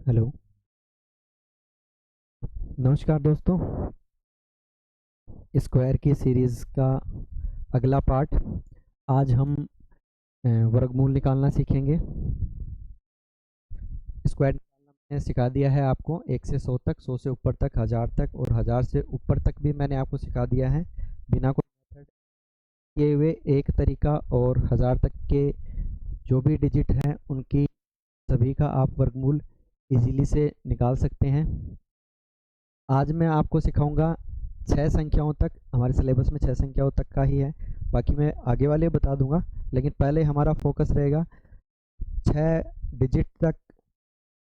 Hello. नमस्कार दोस्तों। Square की सीरीज़ का अगला पार्ट। आज हम वर्गमूल निकालना सीखेंगे। स्क्वायर निकालना मैंने सिखा दिया है आपको 1 से 100 तक, 100 से ऊपर तक, 1000 तक और 1000 से ऊपर तक भी मैंने आपको सिखा दिया है बिना कोई मेथड किए हुए एक तरीका। और 1000 तक के जो भी डिजिट हैं उनकी सभी का आप वर्गमूल इजीली से निकाल सकते हैं। आज मैं आपको सिखाऊंगा 6 संख्याओं तक। हमारे सिलेबस में 6 संख्याओं तक का ही है, बाकी मैं आगे वाले बता दूंगा, लेकिन पहले हमारा फोकस रहेगा 6 डिजिट तक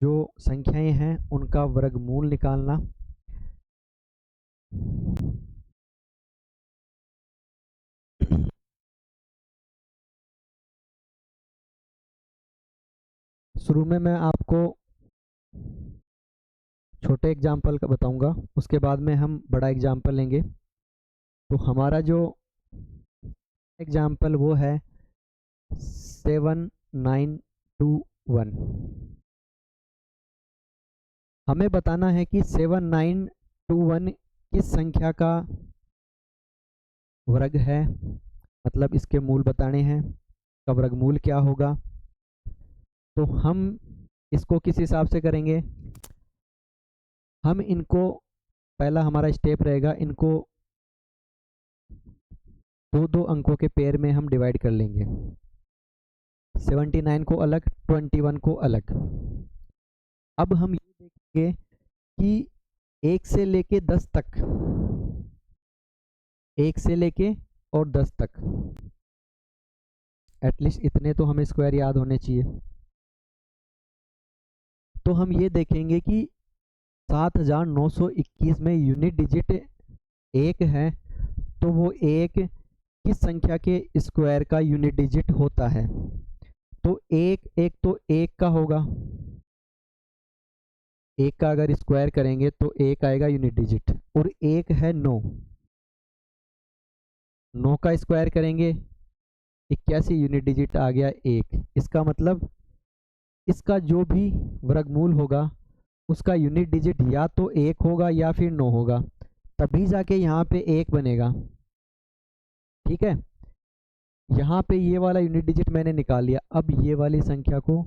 जो संख्याएं हैं उनका वर्गमूल निकालना। शुरू में मैं आपको छोटे एग्जाम्पल का बताऊंगा, उसके बाद में हम बड़ा एग्जाम्पल लेंगे। तो हमारा जो एग्जाम्पल वो है 7921। हमें बताना है कि 7921 किस संख्या का वर्ग है, मतलब इसके मूल बताने हैं, का वर्गमूल क्या होगा। तो हम इसको किस हिसाब से करेंगे, हम इनको पहला हमारा स्टेप रहेगा, इनको दो दो अंकों के पेयर में हम डिवाइड कर लेंगे। 79 को अलग, 21 को अलग। अब हम ये देखेंगे कि 1 से लेके 10 तक, 1 से लेके और 10 तक, एटलीस्ट इतने तो हमें स्क्वायर याद होने चाहिए। तो हम ये देखेंगे कि 7921 में यूनिट डिजिट 1 है, तो वो 1 किस संख्या के स्क्वायर का यूनिट डिजिट होता है। तो एक एक तो 1 का होगा, 1 का अगर स्क्वायर करेंगे तो 1 आएगा यूनिट डिजिट। और 1 है 9, 9 का स्क्वायर करेंगे 81 यूनिट डिजिट आ गया 1। इसका मतलब इसका जो भी वर्गमूल होगा उसका यूनिट डिजिट या तो 1 होगा या फिर 9 होगा, तभी जाके यहाँ पे 1 बनेगा। ठीक है, यहाँ पे ये वाला यूनिट डिजिट मैंने निकाल लिया। अब ये वाली संख्या को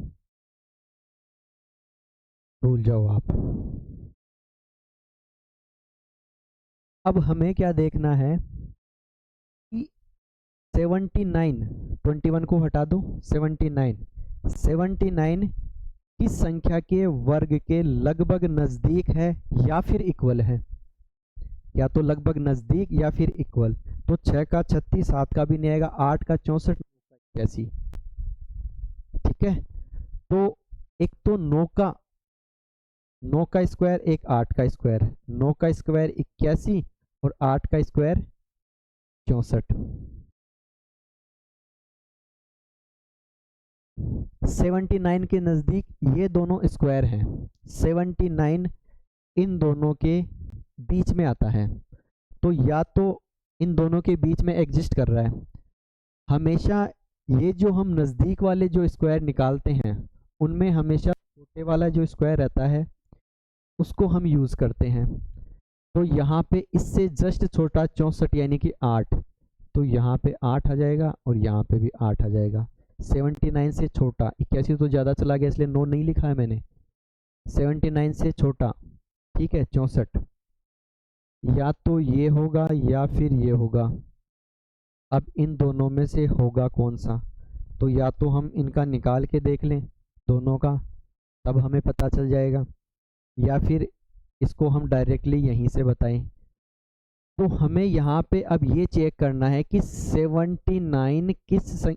भूल जाओ आप। अब हमें क्या देखना है कि 79, 21 को हटा दो, 79 किस संख्या के वर्ग के लगभग नजदीक है या फिर इक्वल है, या तो लगभग नजदीक या फिर इक्वल। तो 6 का 36, 7 का भी नहीं आएगा, 8 का 64, 9 का 81। ठीक है, तो एक तो 9 का स्क्वायर, एक 8 का स्क्वायर, 9 का स्क्वायर 81 और 8 का स्क्वायर 64। 79 के नज़दीक ये दोनों स्क्वायर हैं, 79 इन दोनों के बीच में आता है, तो या तो इन दोनों के बीच में एग्जिस्ट कर रहा है। हमेशा ये जो हम नज़दीक वाले जो स्क्वायर निकालते हैं उनमें हमेशा छोटे वाला जो स्क्वायर रहता है उसको हम यूज़ करते हैं। तो यहाँ पे इससे जस्ट छोटा 64 यानी कि 8, तो यहाँ पे 8 आ जाएगा और यहाँ पे भी 8 आ जाएगा। 79 से छोटा, 81 तो ज़्यादा चला गया इसलिए 9 नहीं लिखा है मैंने। 79 से छोटा, ठीक है, 64, या तो ये होगा या फिर ये होगा। अब इन दोनों में से होगा कौन सा, तो या तो हम इनका निकाल के देख लें दोनों का, तब हमें पता चल जाएगा, या फिर इसको हम डायरेक्टली यहीं से बताएं। तो हमें यहाँ पे अब ये चेक करना है कि 79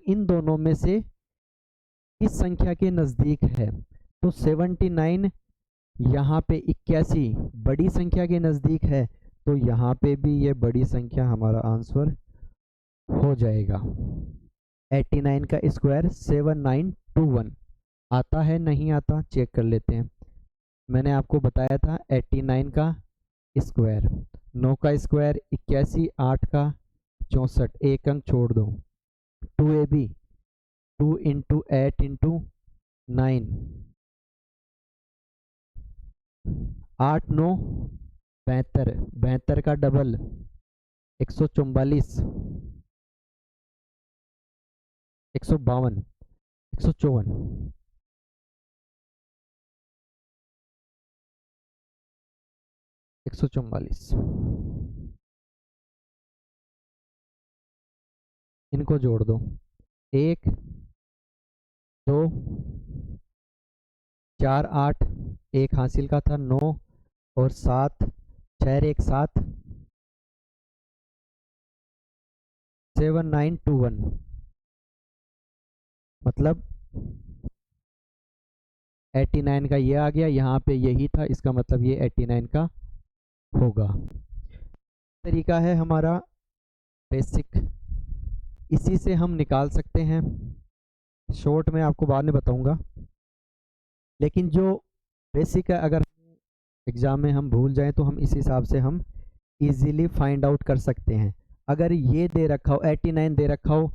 इन दोनों में से किस संख्या के नज़दीक है। तो 79 यहाँ पे 81 बड़ी संख्या के नज़दीक है, तो यहाँ पे भी ये बड़ी संख्या हमारा आंसर हो जाएगा। 89 का स्क्वायर 7921 आता है, नहीं आता, चेक कर लेते हैं। मैंने आपको बताया था 89 का स्क्वायर, 9 का स्क्वायर 81, 8 का 64, एक अंक छोड़ दो, 2ab, 2 इंटू 8 इंटू 9, 8 9 72, 72 का डबल 144, 152, 154, 144। इनको जोड़ दो, 1 2 4 8, एक हासिल का था 9 और 7, 6 1 7, 7 9 2 1, मतलब 89 का ये आ गया, यहाँ पे यही था, इसका मतलब ये 89 का होगा। तरीका है हमारा बेसिक, इसी से हम निकाल सकते हैं। शॉर्ट में आपको बाद में बताऊंगा, लेकिन जो बेसिक है अगर एग्ज़ाम में हम भूल जाएं तो हम इस हिसाब से हम इजीली फाइंड आउट कर सकते हैं। अगर ये दे रखा हो 89 दे रखा हो,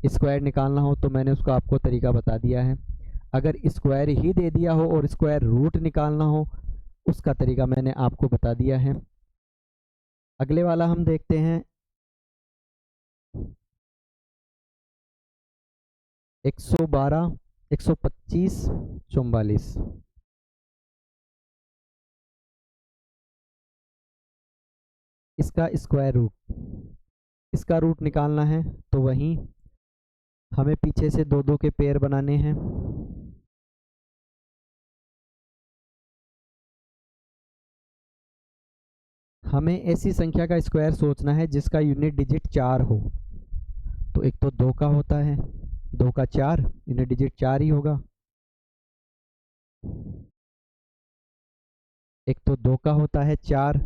स्क्वायर निकालना हो तो मैंने उसका आपको तरीका बता दिया है। अगर स्क्वायर ही दे दिया हो और स्क्वायर रूट निकालना हो, उसका तरीका मैंने आपको बता दिया है। अगले वाला हम देखते हैं 112, 125, 44। इसका स्क्वायर रूट, इसका रूट निकालना है तो वहीं हमें पीछे से दो दो के पेयर बनाने हैं। हमें ऐसी संख्या का स्क्वायर सोचना है जिसका यूनिट डिजिट 4 हो। तो एक तो 2 का होता है, 2 का 4, यूनिट डिजिट 4 ही होगा। एक तो 2 का होता है 4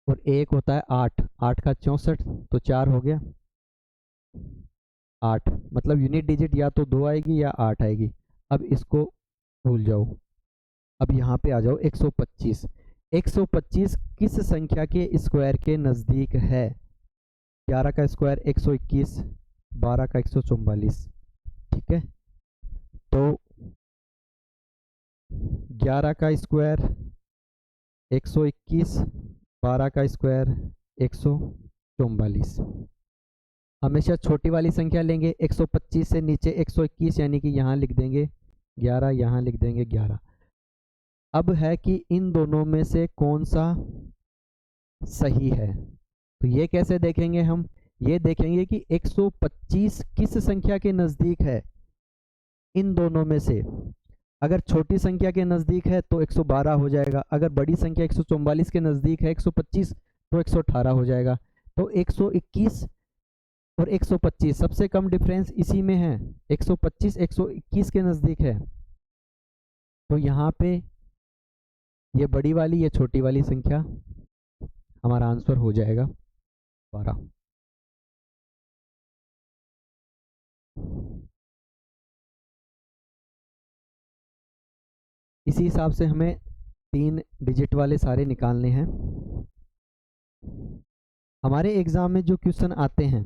और एक होता है 8, 8 का 64, तो 4 हो गया 8, मतलब यूनिट डिजिट या तो 2 आएगी या 8 आएगी। अब इसको भूल जाओ, अब यहाँ पे आ जाओ 125। 125 किस संख्या के स्क्वायर के नज़दीक है? 11 का स्क्वायर 121, 12 का 144, ठीक है। तो 11 का स्क्वायर 121, 12 का स्क्वायर 144। हमेशा छोटी वाली संख्या लेंगे, 125 से नीचे 121, यानी कि यहाँ लिख देंगे 11, यहाँ लिख देंगे 11। अब है कि इन दोनों में से कौन सा सही है, तो ये कैसे देखेंगे हम? ये देखेंगे कि 125 किस संख्या के नज़दीक है इन दोनों में से। अगर छोटी संख्या के नज़दीक है तो 112 हो जाएगा, अगर बड़ी संख्या 144 के नज़दीक है 125 तो 118 हो जाएगा। तो 121 और 125 सबसे कम डिफरेंस इसी में है, 125 121 के नज़दीक है। तो यहाँ पे ये बड़ी वाली ये छोटी वाली संख्या, हमारा आंसर हो जाएगा 12। इसी हिसाब से हमें 3 डिजिट वाले सारे निकालने हैं। हमारे एग्ज़ाम में जो क्वेश्चन आते हैं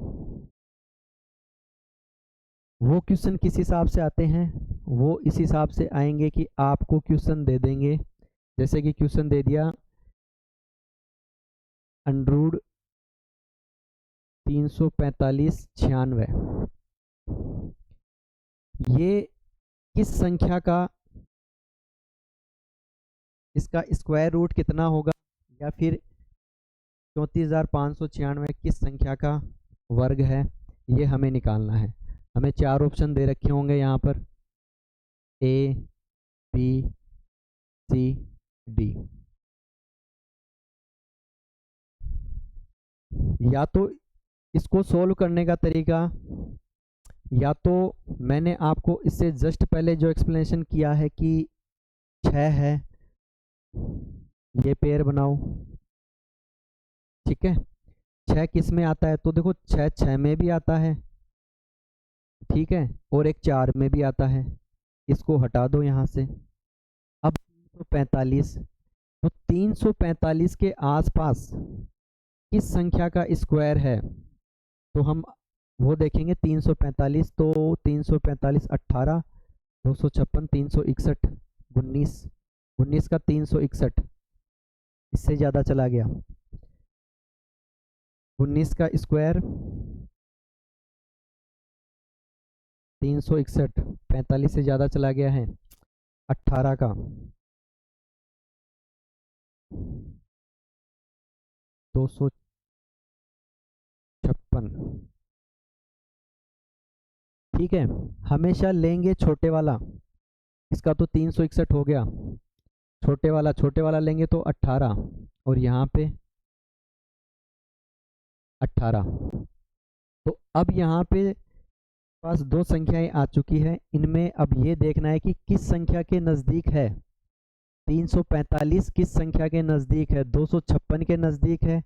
वो क्वेश्चन किस हिसाब से आते हैं? वो इस हिसाब से आएंगे कि आपको क्वेश्चन दे देंगे, जैसे कि क्वेश्चन दे दिया अंडरूट 345 96, ये किस संख्या का, इसका स्क्वायर रूट कितना होगा, या फिर 34,596 किस संख्या का वर्ग है, ये हमें निकालना है। हमें 4 ऑप्शन दे रखे होंगे यहाँ पर, ए बी सी डी। या तो इसको सोल्व करने का तरीका, या तो मैंने आपको इससे जस्ट पहले जो एक्सप्लेनेशन किया है कि 6 है, ये पेयर बनाओ, ठीक है। 6 किस में आता है? तो देखो 6 6 में भी आता है, ठीक है, और एक 4 में भी आता है, इसको हटा दो यहाँ से। अब 345, तो 345 के आसपास किस संख्या का स्क्वायर है, तो हम वो देखेंगे। 345, तो 345 18, 256, 361, 19, 19 का 361, इससे ज़्यादा चला गया। 19 का स्क्वायर 361, 45 से ज़्यादा चला गया है। 18 का 256। ठीक है, हमेशा लेंगे छोटे वाला। इसका तो 361 हो गया, छोटे वाला लेंगे तो 18, और यहाँ पे 18। तो अब यहाँ पे पास दो संख्याएं आ चुकी है, इनमें अब ये देखना है कि किस संख्या के नज़दीक है। 345 किस संख्या के नज़दीक है, 256 के नज़दीक है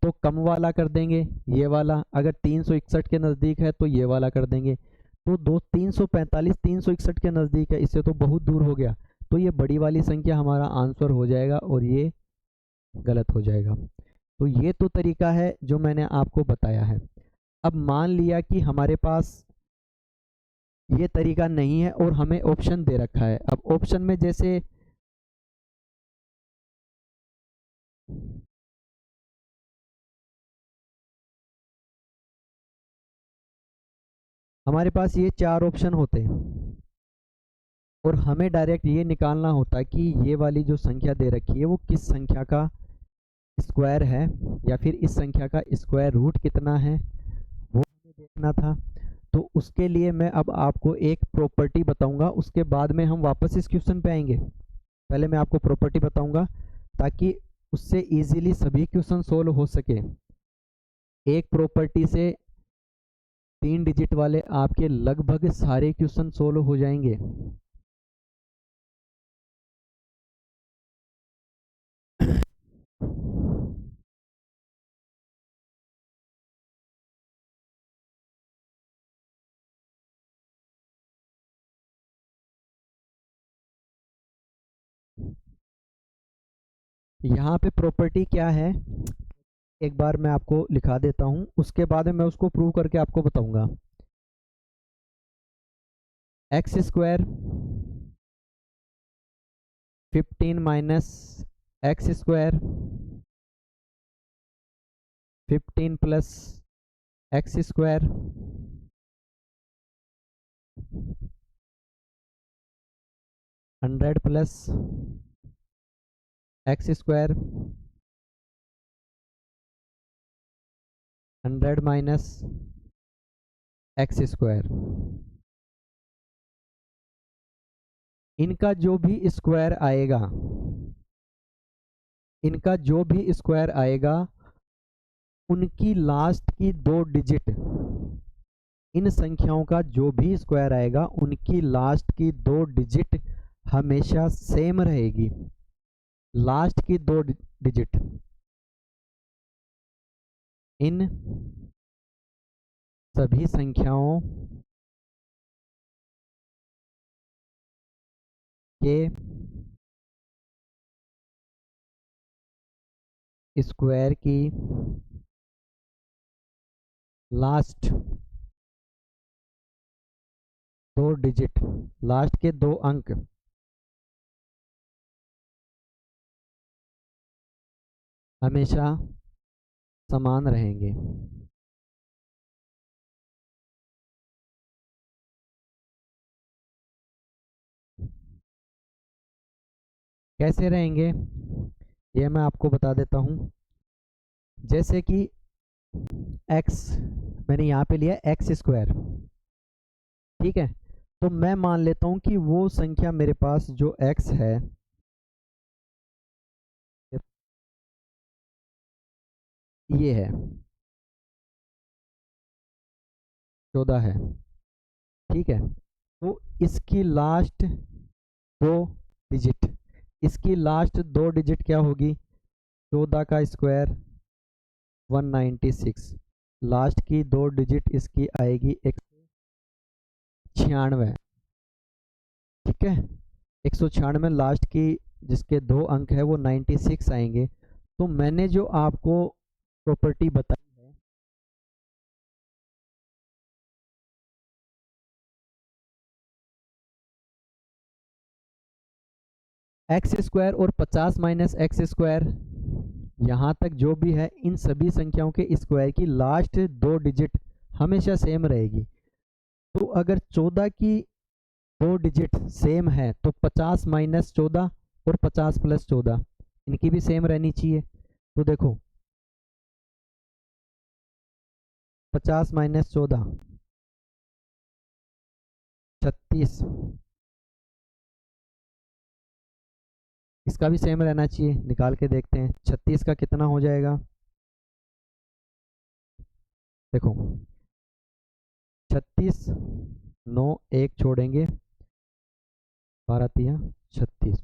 तो कम वाला कर देंगे ये वाला, अगर 361 के नज़दीक है तो ये वाला कर देंगे। तो 345 361 के नज़दीक है, इससे तो बहुत दूर हो गया, तो ये बड़ी वाली संख्या हमारा आंसर हो जाएगा और ये गलत हो जाएगा। तो ये तो तरीका है जो मैंने आपको बताया है। अब मान लिया कि हमारे पास ये तरीका नहीं है और हमें ऑप्शन दे रखा है। अब ऑप्शन में जैसे हमारे पास ये 4 ऑप्शन होते हैं और हमें डायरेक्ट ये निकालना होता है कि ये वाली जो संख्या दे रखी है वो किस संख्या का स्क्वायर है, या फिर इस संख्या का स्क्वायर रूट कितना है वो हमें देखना था। तो उसके लिए मैं अब आपको एक प्रॉपर्टी बताऊंगा, उसके बाद में हम वापस इस क्वेश्चन पे आएंगे। पहले मैं आपको प्रॉपर्टी बताऊंगा ताकि उससे इजीली सभी क्वेश्चन सोल्व हो सके। एक प्रॉपर्टी से 3 डिजिट वाले आपके लगभग सारे क्वेश्चन सोल्व हो जाएंगे। यहाँ पे प्रॉपर्टी क्या है एक बार मैं आपको लिखा देता हूँ, उसके बाद में मैं उसको प्रूव करके आपको बताऊंगा। X square 15 minus x square 15 plus x square 100 plus x square 100 minus x square. इनका जो भी स्क्वायर आएगा, इनका जो भी स्क्वायर आएगा उनकी लास्ट की 2 डिजिट, इन संख्याओं का जो भी स्क्वायर आएगा उनकी लास्ट की 2 डिजिट हमेशा सेम रहेगी। लास्ट की 2 डिजिट इन सभी संख्याओं के स्क्वायर की लास्ट 2 डिजिट, लास्ट के 2 अंक हमेशा समान रहेंगे। कैसे रहेंगे ये मैं आपको बता देता हूँ। जैसे कि x मैंने यहाँ पे लिया एक्स स्क्वायर, ठीक है, तो मैं मान लेता हूँ कि वो संख्या मेरे पास जो x है ये है 14 है, ठीक है। तो इसकी लास्ट 2 डिजिट, इसकी लास्ट 2 डिजिट क्या होगी, 14 का स्क्वायर 196, लास्ट की 2 डिजिट इसकी आएगी 196, ठीक है। 196 लास्ट की जिसके 2 अंक है वो 96 आएंगे। तो मैंने जो आपको प्रॉपर्टी बताई है, एक्स स्क्वायर और 50 माइनस एक्स स्क्वायर यहाँ तक जो भी है इन सभी संख्याओं के स्क्वायर की लास्ट 2 डिजिट हमेशा सेम रहेगी। तो अगर 14 की 2 डिजिट सेम है तो 50 माइनस 14 और 50 प्लस 14 इनकी भी सेम रहनी चाहिए। तो देखो 50 माइनस 14 36, इसका भी सेम रहना चाहिए। निकाल के देखते हैं 36 का कितना हो जाएगा। देखो 36, 9 1 छोड़ेंगे, 12 तिया 36,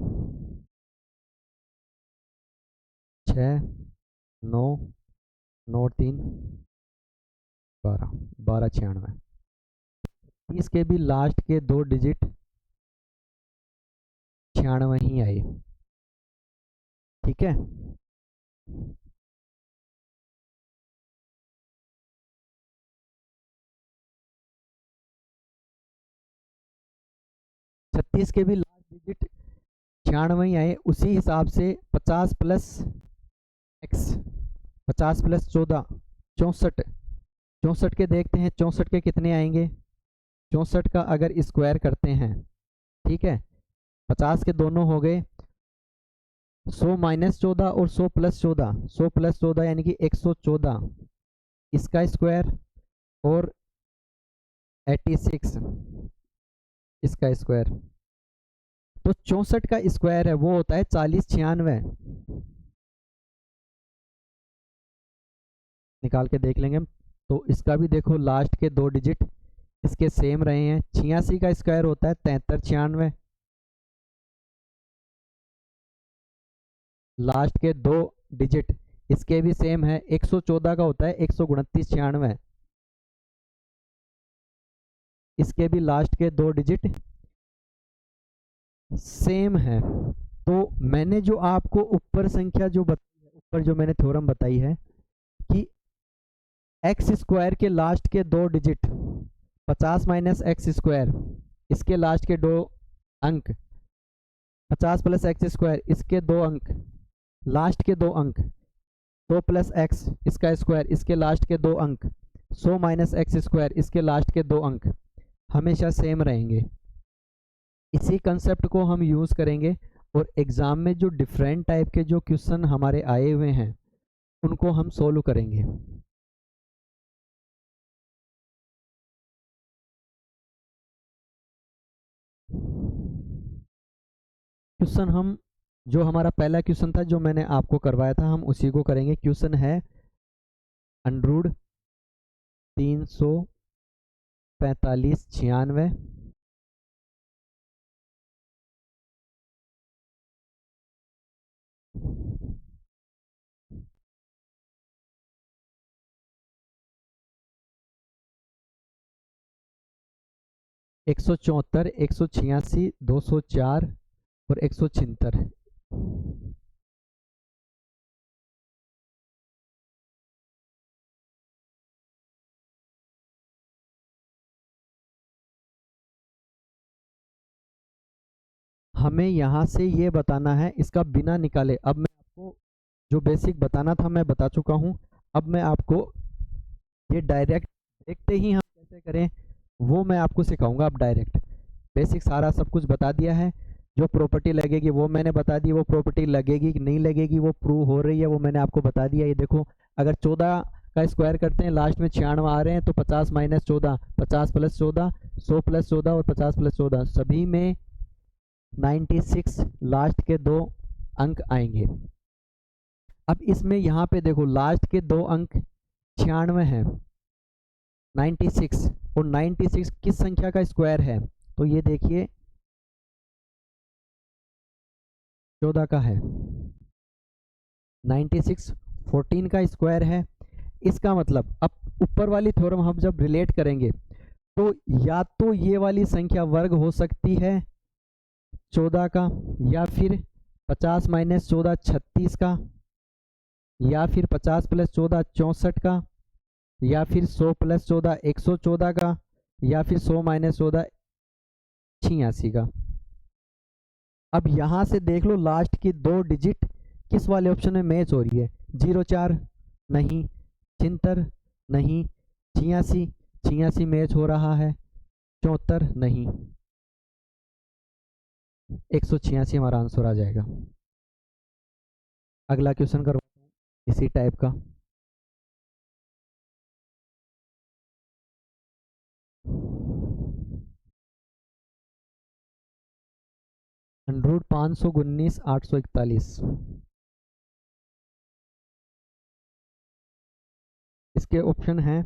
6 9 9 3 12, 12 96। 30 के भी लास्ट के 2 डिजिट 96 ही आए। ठीक है, छत्तीस के भी लास्ट डिजिट 96 ही आए। उसी हिसाब से 50 प्लस एक्स, 50 प्लस 14 64, 64 के देखते हैं 64 के कितने आएंगे। 64 का अगर स्क्वायर करते हैं, ठीक है, 50 के दोनों हो गए 100 माइनस 14 और 100 प्लस 14, 100 प्लस 14 यानी कि 114, इसका स्क्वायर और 86 इसका स्क्वायर। तो 64 का स्क्वायर है वो होता है 40 96। निकाल के देख लेंगे हम। तो इसका भी देखो लास्ट के 2 डिजिट इसके सेम रहे हैं। 86 का स्क्वायर होता है 73 96। लास्ट के 2 डिजिट इसके भी सेम है। 114 का होता है 129 96। इसके भी लास्ट के 2 डिजिट सेम है। तो मैंने जो आपको ऊपर संख्या जो बताई है, ऊपर जो मैंने थ्योरम बताई है कि एक्स स्क्वायर के लास्ट के 2 डिजिट 50 माइनस एक्स स्क्वायर, इसके लास्ट के 2 अंक 50 प्लस एक्स स्क्वायर, इसके 2 अंक, लास्ट के 2 अंक 100 प्लस एक्स इसका स्क्वायर, इसके लास्ट के 2 अंक 100 माइनस एक्स स्क्वायर, इसके लास्ट के 2 अंक हमेशा सेम रहेंगे। इसी कंसेप्ट को हम यूज़ करेंगे और एग्ज़ाम में जो डिफरेंट टाइप के जो क्वेश्चन हमारे आए हुए हैं उनको हम सोल्व करेंगे। क्वेश्चन हम जो हमारा पहला क्वेश्चन था जो मैंने आपको करवाया था हम उसी को करेंगे। क्वेश्चन है अंडरूट 345 96 174 186 204 और 176। हमें यहाँ से ये बताना है इसका बिना निकाले। अब मैं आपको जो बेसिक बताना था मैं बता चुका हूँ। अब मैं आपको ये डायरेक्ट देखते ही हम कैसे करें वो मैं आपको सिखाऊंगा। अब डायरेक्ट बेसिक सारा सब कुछ बता दिया है। जो प्रॉपर्टी लगेगी वो मैंने बता दी, वो प्रॉपर्टी लगेगी कि नहीं लगेगी वो प्रूव हो रही है वो मैंने आपको बता दिया। ये देखो अगर 14 का स्क्वायर करते हैं लास्ट में 96 आ रहे हैं तो 50 माइनस 14, 50 प्लस 14, 100 प्लस 14 और 50 प्लस 14 सभी में 96 लास्ट के 2 अंक आएंगे। अब इसमें यहाँ पे देखो लास्ट के 2 अंक 96 है, 96 और 96 किस संख्या का स्क्वायर है तो ये देखिए 14 का है। 96 14 का स्क्वायर है। इसका मतलब अब ऊपर वाली थ्योरम हम जब रिलेट करेंगे तो या तो ये वाली संख्या वर्ग हो सकती है 14 का, या फिर 50 माइनस 14 36 का, या फिर 50 प्लस 14 64 का, या फिर 100 प्लस 14 114 का, या फिर 100 माइनस 14 86 का। अब यहाँ से देख लो लास्ट की 2 डिजिट किस वाले ऑप्शन में मैच हो रही है। 04 नहीं, 76 नहीं, 86 86 मैच हो रहा है, 74 नहीं, 186 हमारा आंसर आ जाएगा। अगला क्वेश्चन करवाता हूँ इसी टाइप का। अंडर 519 841, इसके ऑप्शन हैं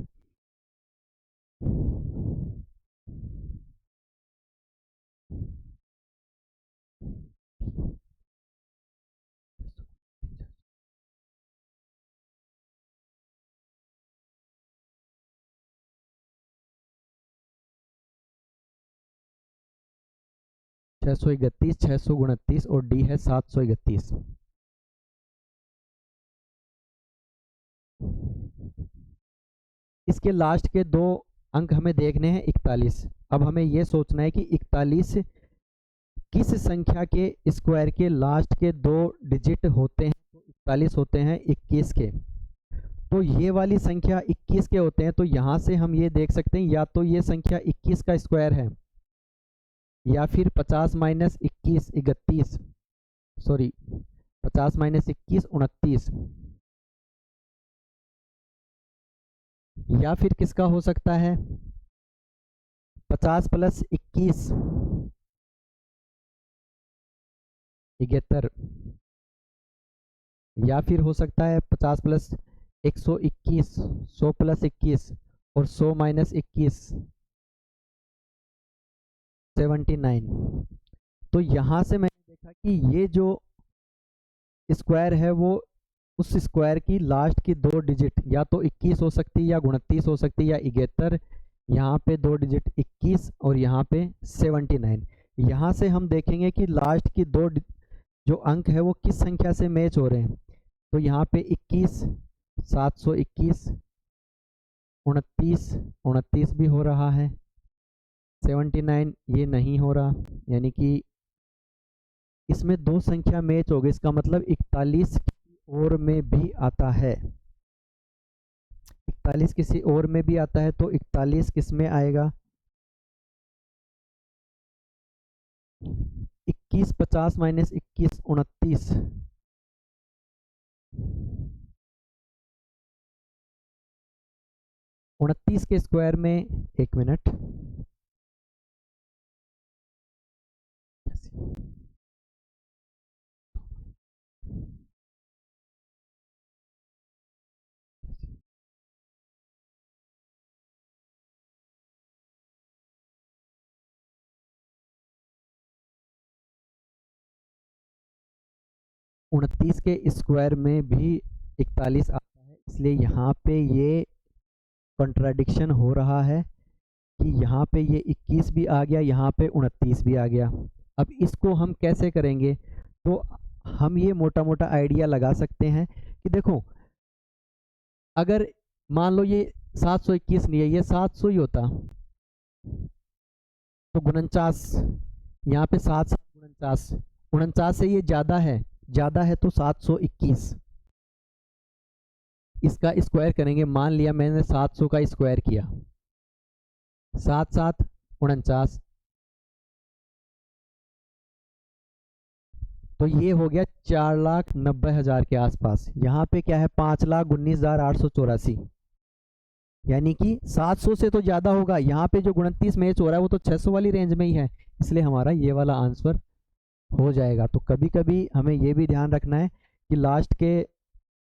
631, 629 और डी है 731। इसके लास्ट के दो अंक हमें देखने हैं 41। अब हमें यह सोचना है कि 41 किस संख्या के स्क्वायर के लास्ट के दो डिजिट होते हैं, तो 41 होते हैं 21 के। तो ये वाली संख्या 21 के होते हैं, तो यहाँ से हम ये देख सकते हैं या तो ये संख्या 21 का स्क्वायर है या फिर 50 माइनस 21 31, सॉरी 50 माइनस 21 29, या फिर किसका हो सकता है 50 प्लस 21 71, या फिर हो सकता है 50 प्लस 121 100 प्लस 21 और 100 माइनस 21 79। तो यहाँ से मैंने देखा कि ये जो स्क्वायर है वो उस स्क्वायर की लास्ट की दो डिजिट या तो 21 हो सकती है या 29 हो सकती है या 71, यहाँ पे दो डिजिट 21 और यहाँ पे 79। यहाँ से हम देखेंगे कि लास्ट की दो जो अंक है वो किस संख्या से मैच हो रहे हैं। तो यहाँ पे 21 721 29 29 भी हो रहा है, 79 ये नहीं हो रहा, यानी कि इसमें दो संख्या मैच हो गई। इसका मतलब 41 किसी और में भी आता है, 41 किसी और में भी आता है। तो 41 किस में आएगा 21 50 माइनस 21 29, 29 के स्क्वायर में, एक मिनट, उनतीस के स्क्वायर में भी 41 आता है, इसलिए यहाँ पे ये कॉन्ट्राडिक्शन हो रहा है कि यहाँ पे ये 21 भी आ गया, यहाँ पे 29 भी आ गया। अब इसको हम कैसे करेंगे, तो हम ये मोटा मोटा आइडिया लगा सकते हैं कि देखो अगर मान लो ये 721 नहीं है, ये 700 ही होता, तो 49, यहाँ पे 7 7 49, 49 से ये ज़्यादा है तो 721, इसका स्क्वायर करेंगे। मान लिया मैंने 700 का स्क्वायर किया, 7 7 49, तो ये हो गया 4,90,000 के आसपास। यहाँ पे क्या है 5,19,884, यानी कि 700 से तो ज़्यादा होगा। यहाँ पे जो 29 मैच हो रहा है वो तो 600 वाली रेंज में ही है, इसलिए हमारा ये वाला आंसर हो जाएगा। तो कभी कभी हमें ये भी ध्यान रखना है कि लास्ट के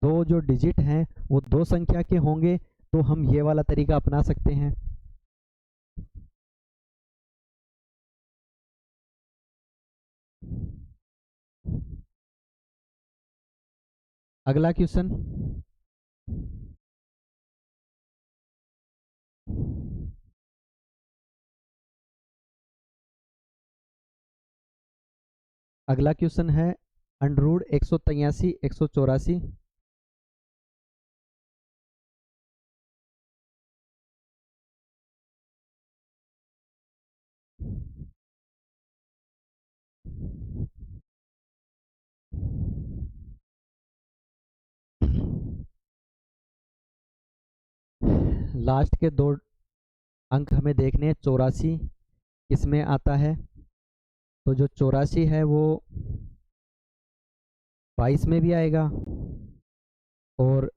दो जो डिजिट हैं वो दो संख्या के होंगे, तो हम ये वाला तरीका अपना सकते हैं। अगला क्वेश्चन, अगला क्वेश्चन है अंडर 183 184। लास्ट के दो अंक हमें देखने हैं। 84 किसमें आता है, तो जो 84 है वो 22 में भी आएगा और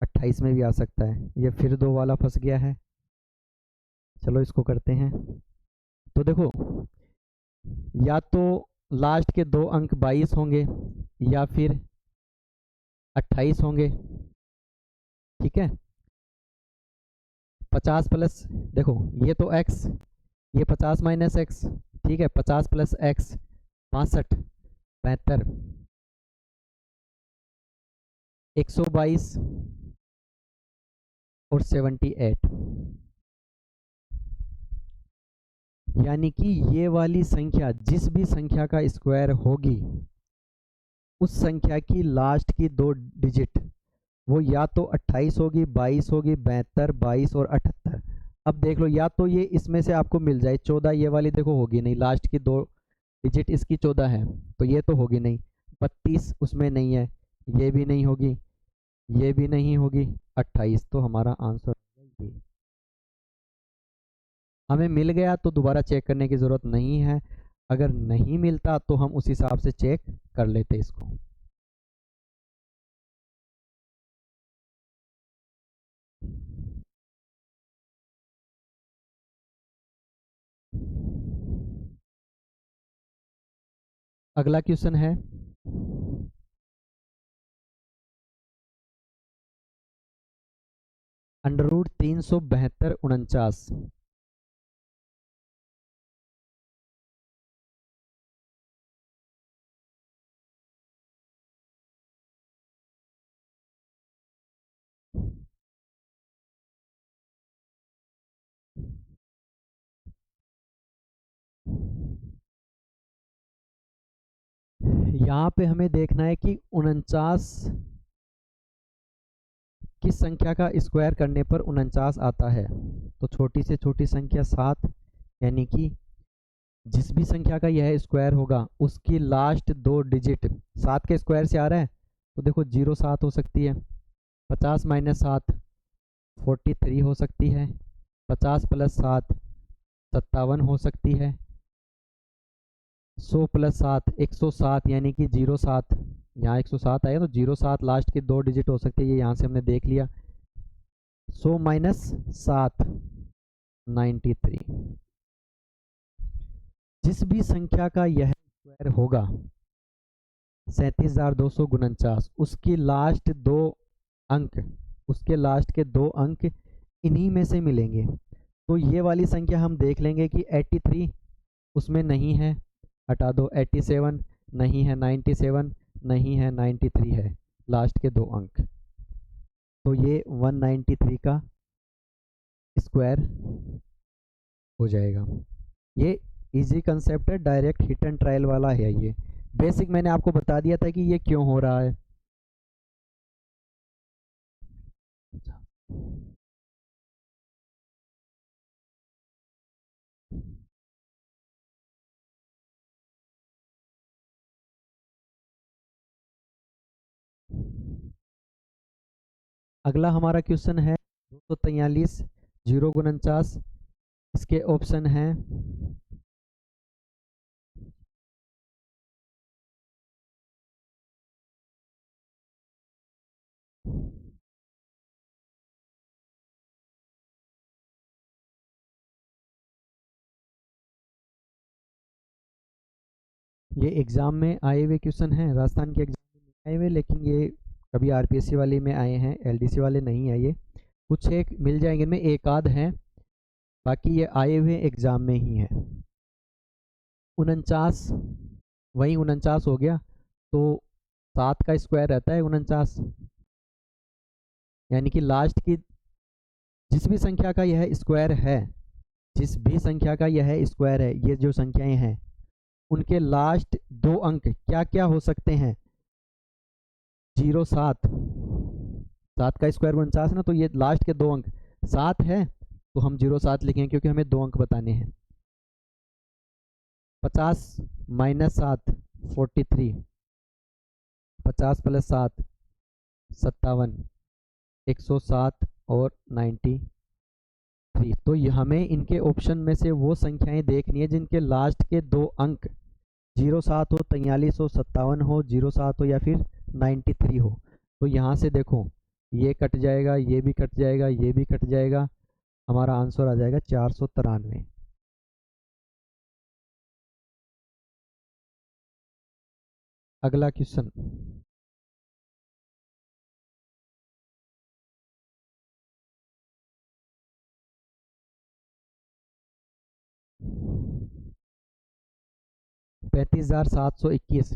28 में भी आ सकता है। ये फिर 2 वाला फंस गया है। चलो इसको करते हैं। तो देखो, या तो लास्ट के दो अंक 22 होंगे या फिर 28 होंगे। ठीक है, 50 प्लस, देखो ये तो x, ये 50 माइनस एक्स। ठीक है, 50 प्लस एक्स 62, 72, 122 और 78। यानी कि ये वाली संख्या, जिस भी संख्या का स्क्वायर होगी, उस संख्या की लास्ट की 2 डिजिट वो या तो 28 होगी, 22 होगी, 72, 22 और 78। अब देख लो, या तो ये इसमें से आपको मिल जाए 14, ये वाली देखो होगी नहीं, लास्ट की 2 डिजिट इसकी 14 है तो ये तो होगी नहीं। 32 उसमें नहीं है, ये भी नहीं होगी, ये भी नहीं होगी। 28 तो हमारा आंसर ये। हमें मिल गया तो दोबारा चेक करने की ज़रूरत नहीं है। अगर नहीं मिलता तो हम उस हिसाब से चेक कर लेते इसको। अगला क्वेश्चन है अंडररूट 372 यहाँ पे हमें देखना है कि 49 किस संख्या का स्क्वायर करने पर 49 आता है। तो छोटी से छोटी संख्या 7, यानी कि जिस भी संख्या का यह स्क्वायर होगा उसकी लास्ट 2 डिजिट 7 के स्क्वायर से आ रहा है, तो देखो 07 हो सकती है, 50 माइनस 7 43 हो सकती है, 50 प्लस 7 57 हो सकती है, 100 प्लस 7 107, यानी कि 07, यहाँ 107 आया तो 07 लास्ट की 2 डिजिट हो सकती है, ये यहाँ से हमने देख लिया। 100 माइनस 7 93। जिस भी संख्या का यह स्क्वायर होगा 37,249, उसकी लास्ट 2 अंक, उसके लास्ट के 2 अंक इन्हीं में से मिलेंगे। तो ये वाली संख्या हम देख लेंगे कि 83 उसमें नहीं है, हटा दो। 87 नहीं है, 97 नहीं है, 93 है, लास्ट के 2 अंक। तो ये 193 का स्क्वायर हो जाएगा। ये इजी कंसेप्ट है, डायरेक्ट हिट एंड ट्रायल वाला है। ये बेसिक मैंने आपको बता दिया था कि ये क्यों हो रहा है। अगला हमारा क्वेश्चन है 243 049। इसके ऑप्शन हैं ये एग्ज़ाम में आए हुए क्वेश्चन हैं, राजस्थान के एग्ज़ाम में आए हुए, लेकिन ये कभी आरपीएससी वाले में आए हैं, एलडीसी वाले नहीं है। ये कुछ एक मिल जाएंगे, इनमें एक आध हैं, बाकी ये आए हुए एग्ज़ाम में ही हैं। 49, वही 49 हो गया, तो 7 का स्क्वायर रहता है 49, यानी कि लास्ट की जिस भी संख्या का यह स्क्वायर है, जिस भी संख्या का यह स्क्वायर है, ये जो संख्याएं हैं उनके लास्ट 2 अंक क्या क्या हो सकते हैं। 07, 7 का स्क्वायर 49 है ना, तो ये लास्ट के 2 अंक 7 है तो हम 07 लिखेंगे क्योंकि हमें 2 अंक बताने हैं। 50 माइनस 7 43, 50 प्लस 7 57, 107 और 93। 3। तो हमें इनके ऑप्शन में से वो संख्याएं देखनी है जिनके लास्ट के 2 अंक 07 हो, 43 हो, 57 हो, 07 हो या फिर 93 हो। तो यहाँ से देखो ये कट जाएगा, ये भी कट जाएगा, ये भी कट जाएगा, हमारा आंसर आ जाएगा 493। अगला क्वेश्चन, पैंतीस हजार 721।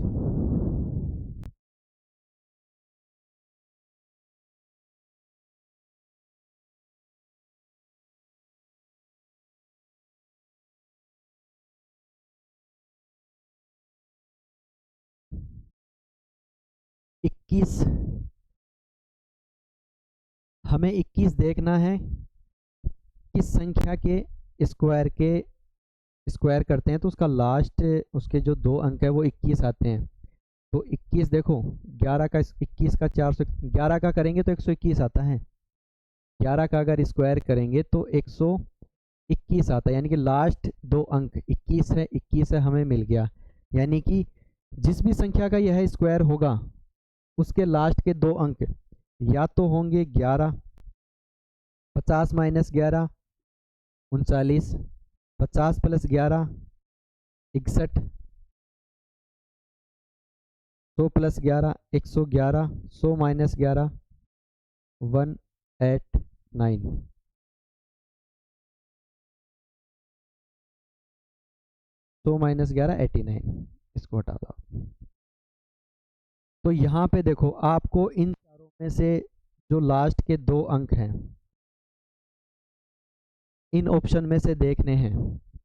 इक्कीस, हमें 21 देखना है किस संख्या के स्क्वायर करते हैं तो उसका लास्ट उसके जो 2 अंक है वो 21 आते हैं। तो 21 देखो 11 का 21 का 411 का करेंगे तो 121 आता है, 11 का अगर स्क्वायर करेंगे तो 121 आता है, यानी कि लास्ट 2 अंक 21 है, 21 है, हमें मिल गया। यानी कि जिस भी संख्या का यह स्क्वायर होगा उसके लास्ट के 2 अंक या तो होंगे 11, 50 minus 11 39, 50 plus 11 61, 100 plus 11 111, 100 minus 11 189। 100 minus 11 89, इसको हटा दो। तो यहाँ पे देखो आपको इन चारों में से जो लास्ट के 2 अंक हैं इन ऑप्शन में से देखने हैं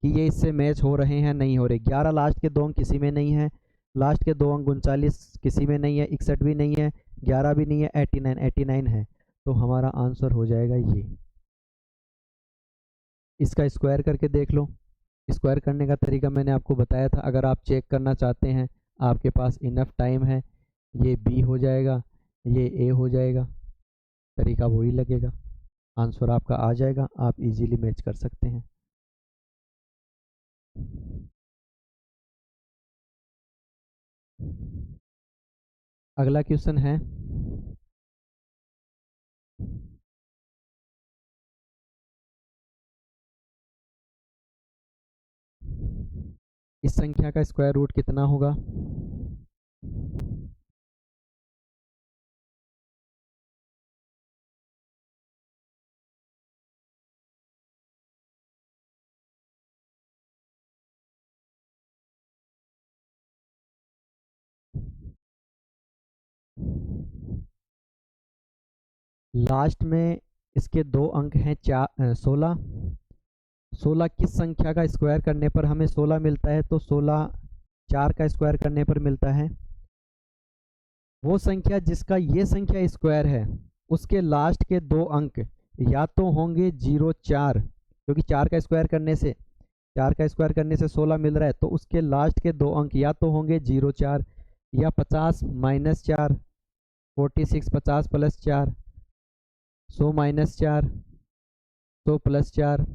कि ये इससे मैच हो रहे हैं नहीं हो रहे। 11 लास्ट के 2 अंक किसी में नहीं है, लास्ट के 2 अंक 39 किसी में नहीं है, 61 भी नहीं है, 11 भी नहीं है, 89 है। तो हमारा आंसर हो जाएगा ये। इसका स्क्वायर करके देख लो। स्क्वायर करने का तरीका मैंने आपको बताया था, अगर आप चेक करना चाहते हैं आपके पास इनफ टाइम है, ये बी हो जाएगा, ये ए हो जाएगा, तरीका वही लगेगा, आंसर आपका आ जाएगा, आप इजीली मैच कर सकते हैं। अगला क्वेश्चन है इस संख्या का स्क्वायर रूट कितना होगा। लास्ट में इसके 2 अंक हैं 16। 16 किस संख्या का स्क्वायर करने पर हमें 16 मिलता है, तो 16 4 का स्क्वायर करने पर मिलता है। वो संख्या जिसका ये संख्या स्क्वायर है उसके लास्ट के 2 अंक या तो होंगे 04, क्योंकि 4 का स्क्वायर करने से 16 मिल रहा है, तो उसके लास्ट के 2 अंक या तो होंगे 04 या 50 माइनस 4 46, 50 प्लस 4 100 माइनस 4 100 प्लस 4।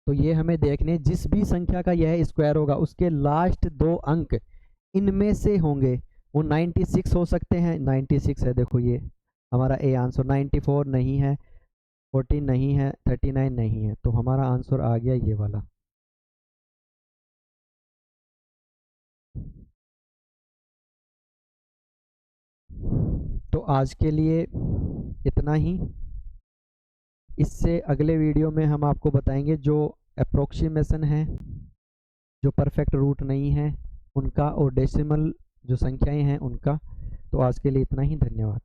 तो ये हमें देखने जिस भी संख्या का यह स्क्वायर होगा उसके लास्ट 2 अंक इनमें से होंगे। वो 96 हो सकते हैं, 96 है, देखो ये हमारा ए आंसर। 94 नहीं है, 14 नहीं है, 39 नहीं है, तो हमारा आंसर आ गया ये वाला। तो आज के लिए इतना ही। इससे अगले वीडियो में हम आपको बताएंगे जो अप्रोक्सीमेशन है, जो परफेक्ट रूट नहीं है उनका, और डेसिमल जो संख्याएं हैं उनका। तो आज के लिए इतना ही, धन्यवाद।